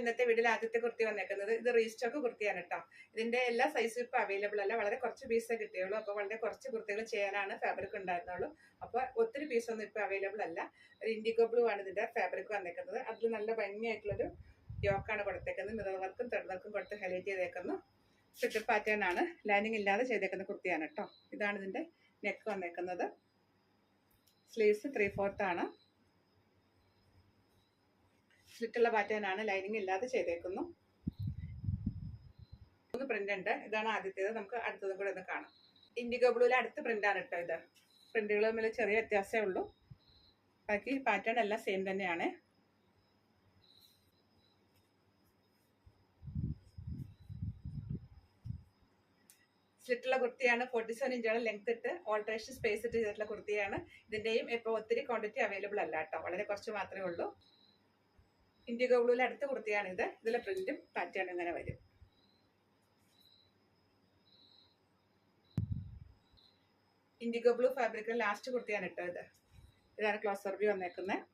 ഇന്നത്തെ വീഡിയോയിൽ ആദ്യത്തെ കുർത്തി വന്നേക്കുന്നത്. ഇത് റീസ്റ്റോക്ക് കുർത്തിയാണ് കേട്ടോ. ഇതിന്റെ എല്ലാ സൈസും ഇപ്പൊ അവൈലബിൾ അല്ല, വളരെ കുറച്ച് പീസേ കിട്ടിയുള്ളൂ. അപ്പൊ വളരെ കുറച്ച് കുർത്തികൾ ചെയ്യാനാണ് ഫാബ്രിക് ഉണ്ടായിരുന്നുള്ളൂ. അപ്പൊ ഒത്തിരി പീസൊന്നും ഇപ്പൊ അവൈലബിൾ അല്ല. ഒരു ഇൻഡിഗോ ബ്ലൂ ആണ് ഇതിന്റെ ഫാബ്രിക് വന്നേക്കുന്നത്. അതിൽ നല്ല ഭംഗിയായിട്ടുള്ളൊരു യോക്കാണ് കൊടുത്തേക്കുന്നത്. മിറർ വർക്കും ത്രെഡ് വർക്കും കൊടുത്ത് ഹൈലൈറ്റ് ചെയ്തേക്കുന്നു. സ്റ്റിക്കർ പാറ്റേൺ ആണ്, ലൈനിങ് ഇല്ലാതെ ചെയ്തേക്കുന്ന കുർത്തിയാണ് കേട്ടോ. ഇതാണ് ഇതിന്റെ നെക്ക് വന്നേക്കുന്നത്. സ്ലീവ്സ് 3/4 ആണ്. സ്ലിറ്റുള്ള പാറ്റേൺ ആണ്, ലൈനിങ് ഇല്ലാതെ ചെയ്തേക്കുന്നു. 3 പ്രിന്റ് ഉണ്ട്. ഇതാണ് ആദ്യത്തേത്. നമുക്ക് അടുത്തതും കൂടെ ഒന്ന് കാണാം. ഇൻഡിഗോ ബ്ലൂവിലെ അടുത്ത പ്രിന്റ് ആണ് കേട്ടോ. ഇത് പ്രിന്റുകൾ തമ്മിൽ ചെറിയ വ്യത്യാസമേ ഉള്ളൂ. ബാക്കി പാറ്റേൺ എല്ലാം സെയിം തന്നെയാണ്. സ്ലിറ്റുള്ള കുർത്തിയാണ്. 47 ഇഞ്ചാണ് ലെങ്ത് ഇട്ട് ഓൾട്രേഷൻ സ്പേസ് ഇട്ട് ചെയ്തിട്ടുള്ള കുർത്തിയാണ്. ഇതിന്റെയും ഇപ്പോൾ ഒത്തിരി ക്വാണ്ടിറ്റി അവൈലബിൾ അല്ല കേട്ടോ, വളരെ കുറച്ച് മാത്രമേ ഉള്ളൂ. ഇൻഡിഗോ ബ്ലൂവിലെ അടുത്ത കുർത്തിയാണ് ഇത്. ഇതിലെ പ്രിന്റും പാറ്റേൺ ഇങ്ങനെ വരും. ഇൻഡിഗോ ബ്ലൂ ഫാബ്രിക്കിൽ ലാസ്റ്റ് കുർത്തിയാണ് കേട്ടോ ഇത്. ഇതാണ് ക്ലോസർ വ്യൂ വന്നേക്കുന്നത്.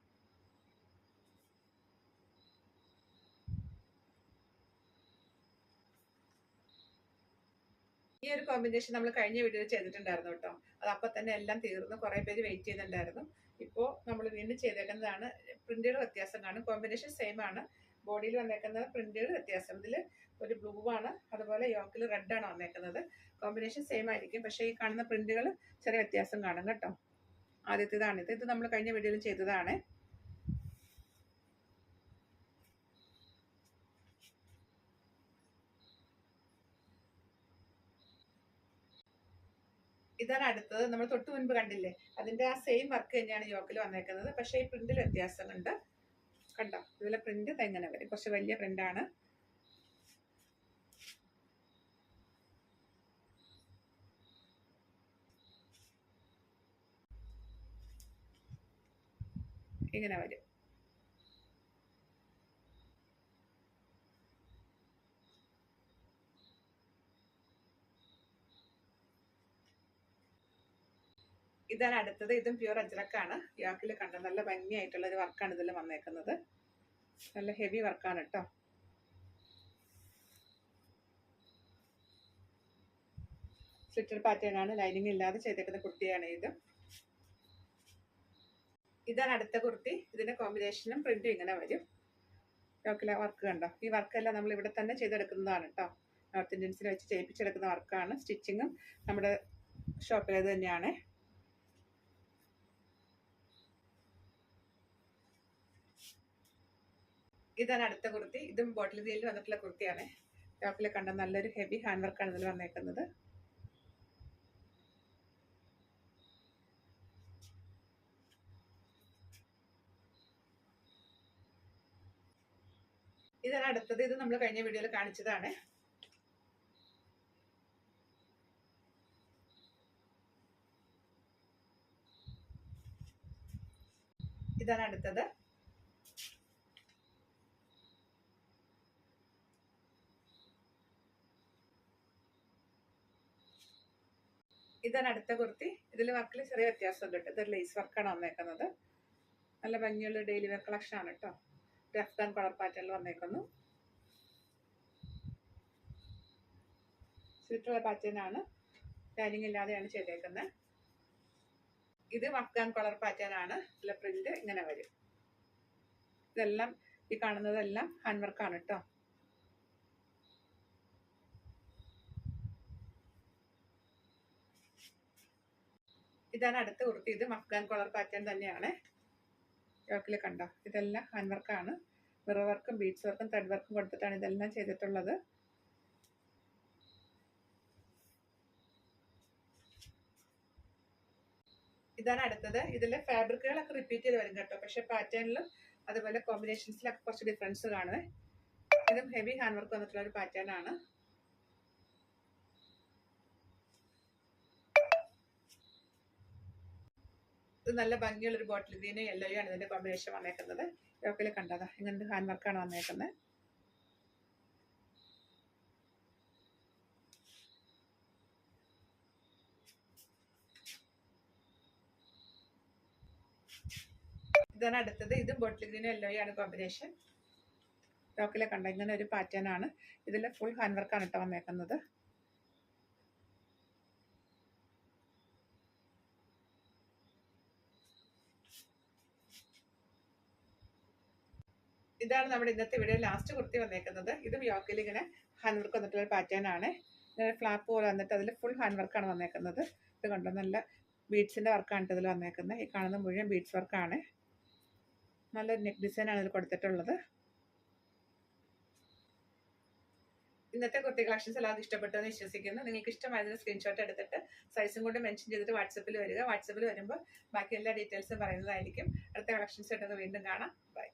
ഈ ഒരു കോമ്പിനേഷൻ നമ്മൾ കഴിഞ്ഞ വീഡിയോയിൽ ചെയ്തിട്ടുണ്ടായിരുന്നു കേട്ടോ. അത് അപ്പം തന്നെ എല്ലാം തീർന്നു, കുറേ പേര് വെയിറ്റ് ചെയ്യുന്നുണ്ടായിരുന്നു. ഇപ്പോൾ നമ്മൾ വീണ്ടും ചെയ്തേക്കുന്നതാണ്. പ്രിന്റുകൾ വ്യത്യാസം കാണും, കോമ്പിനേഷൻ സെയിം ആണ്. ബോഡിയിൽ വന്നേക്കുന്നത് പ്രിന്റുകൾ വ്യത്യാസം. ഇതിൽ ഒരു ബ്ലൂ ആണ്, അതുപോലെ യോക്കിൽ റെഡ് ആണ് വന്നേക്കുന്നത്. കോമ്പിനേഷൻ സെയിം ആയിരിക്കും, പക്ഷേ ഈ കാണുന്ന പ്രിന്റുകൾ ചെറിയ വ്യത്യാസം കാണും കേട്ടോ. ആദ്യത്തേതാണിത്. ഇത് നമ്മൾ കഴിഞ്ഞ വീഡിയോയിൽ ചെയ്തതാണ്. ഇതാണ് അടുത്തത്. നമ്മൾ തൊട്ട് മുൻപ് കണ്ടില്ലേ, അതിന്റെ ആ സെയിം വർക്ക് തന്നെയാണ് യോക്കിൽ വന്നേക്കുന്നത്. പക്ഷേ ഈ പ്രിന്റിൽ വ്യത്യാസമുണ്ട് കണ്ടോ. ഇതിലെ പ്രിന്റ് എങ്ങനെ വരും, കുറച്ച് വലിയ പ്രിന്റാണ്. ഇങ്ങനെ വരും. ഇതാണ് അടുത്തത്. ഇതും പ്യൂർ അജ്രക്കാണ്. യോക്കിൽ കണ്ട നല്ല ഭംഗിയായിട്ടുള്ള ഒരു വർക്കാണ് ഇതിൽ വന്നേക്കുന്നത്. നല്ല ഹെവി വർക്കാണ് കേട്ടോ. സ്ലിറ്റർ പാറ്റേൺ ആണ്, ലൈനിങ് ഇല്ലാതെ ചെയ്തേക്കുന്ന കുർത്തിയാണ് ഇത്. ഇതാണ് അടുത്ത കുർത്തി. ഇതിന്റെ കോമ്പിനേഷനും പ്രിന്റും ഇങ്ങനെ വരും. യോക്കിലെ വർക്ക് കണ്ടോ. ഈ വർക്കെല്ലാം നമ്മൾ ഇവിടെ തന്നെ ചെയ്തെടുക്കുന്നതാണ് കേട്ടോ. നോർത്ത് ഇന്ത്യൻസിൽ വെച്ച് ചെയ്യിപ്പിച്ചെടുക്കുന്ന വർക്കാണ്. സ്റ്റിച്ചിങ്ങും നമ്മുടെ ഷോപ്പിലേത് തന്നെയാണ്. ഇതാണ് അടുത്ത കുർത്തി. ഇതും ബോട്ടിൽ ഗ്രീനിൽ വന്നിട്ടുള്ള കുർത്തിയാണ്. യോക്കിൽ കണ്ട നല്ലൊരു ഹെവി ഹാൻഡ് വർക്കാണ് ഇതിൽ വന്നേക്കുന്നത്. ഇതാണ് അടുത്തത്. ഇത് നമ്മൾ കഴിഞ്ഞ വീഡിയോയിൽ കാണിച്ചതാണ്. ഇതാണ് അടുത്തത്. ഇതാണ് അടുത്ത കുർത്തി. ഇതിൽ വർക്കിൽ ചെറിയ വ്യത്യാസമുണ്ട് കേട്ടോ. ഇതൊരു ലേസ് വർക്കാണ് വന്നേക്കുന്നത്. നല്ല ഭംഗിയുള്ള ഡെയിലി വെയർ കളക്ഷൻ ആണ് കേട്ടോ. അഫ്ഗാൻ കളർ പാറ്റേണിൽ വന്നേക്കുന്നു. സ്ലിറ്റുള്ള പാറ്റേൺ ആണ്, ലൈനിങ് ഇല്ലാതെയാണ് ചെയ്തേക്കുന്നത്. ഇത് അഫ്ഗാൻ കളർ പാറ്റേൺ ആണ്. ഇതിലെ പ്രിന്റ് ഇങ്ങനെ വരും. ഇതെല്ലാം ഈ കാണുന്നതെല്ലാം ഹാൻഡ് വർക്കാണ് കേട്ടോ. ഇതാണ് അടുത്ത കുർത്തി. ഇത് അഫ്ഗാൻ കളർ പാറ്റേൺ തന്നെയാണ്. യോക്കിൽ കണ്ടോ. ഇതെല്ലാം ഹാൻഡ് വർക്കാണ്. മിറർ വർക്കും ബീഡ്സ് വർക്കും ത്രെഡ് വർക്കും കൊടുത്തിട്ടാണ് ഇതെല്ലാം ചെയ്തിട്ടുള്ളത്. ഇതാണ് അടുത്തത്. ഇതിലെ ഫാബ്രിക്കുകളൊക്കെ റിപ്പീറ്റ് ചെയ്ത് വരും കേട്ടോ, പക്ഷെ പാറ്റേണിലും അതുപോലെ കോമ്പിനേഷൻസിലൊക്കെ കുറച്ച് ഡിഫറൻസ് കാണുമേ. ഇതും ഹെവി ഹാൻഡ് വർക്ക് വന്നിട്ടുള്ള ഒരു പാറ്റേൺ ആണ്. ഇത് നല്ല ഭംഗിയുള്ളൊരു ബോട്ടിൽ ഗ്രീനും യെല്ലോയും ആണ് ഇതിന്റെ കോമ്പിനേഷൻ വന്നേക്കുന്നത്. യോക്കിൽ കണ്ടതാ ഇങ്ങനത്തെ ഹാൻഡ് വർക്കാണ് വന്നേക്കുന്നത്. ഇതാണ് അടുത്തത്. ഇതും ബോട്ടിൽ ഗ്രീനും യെല്ലോയും ആണ് കോമ്പിനേഷൻ. യോക്കിലെ കണ്ട ഇങ്ങനെ ഒരു പാറ്റേൺ ആണ്. ഇതിൽ ഫുൾ ഹാൻഡ് വർക്കാണ് ഇട്ട് വന്നേക്കുന്നത്. ഇതാണ് നമ്മുടെ ഇന്നത്തെ വീഡിയോ ലാസ്റ്റ് കുർത്തി വന്നേക്കുന്നത്. ഇതും യോക്കിൽ ഇങ്ങനെ ഹാൻഡ് വർക്ക് വന്നിട്ടുള്ള പാറ്റേൺ ആണ്. ഇങ്ങനെ ഫ്ലാപ്പ് പോലെ വന്നിട്ട് അതിൽ ഫുൾ ഹാൻഡ് വർക്കാണ് വന്നേക്കുന്നത്. ഇത് കണ്ടോ, നല്ല ബീഡ്സിന്റെ വർക്കാണ് ഇതിൽ വന്നേക്കുന്നത്. ഈ കാണുന്ന മുഴുവൻ ബീഡ്സ് വർക്കാണ്. നല്ലൊരു നെക്ക് ഡിസൈൻ ആണ് ഇതിൽ കൊടുത്തിട്ടുള്ളത്. ഇന്നത്തെ കുർത്തി കളക്ഷൻസ് എല്ലാവർക്കും ഇഷ്ടപ്പെട്ടു എന്ന് വിശ്വസിക്കുന്നു. നിങ്ങൾക്ക് ഇഷ്ടമായതിന് സ്ക്രീൻഷോട്ട് എടുത്തിട്ട് സൈസും കൊണ്ട് മെൻഷൻ ചെയ്തിട്ട് വാട്സപ്പിൽ വരിക. വാട്സപ്പിൽ വരുമ്പോൾ ബാക്കി എല്ലാ ഡീറ്റെയിൽസും പറയുന്നതായിരിക്കും. അടുത്ത കളക്ഷൻസ് ആയിട്ട് വീണ്ടും കാണാം. ബൈ.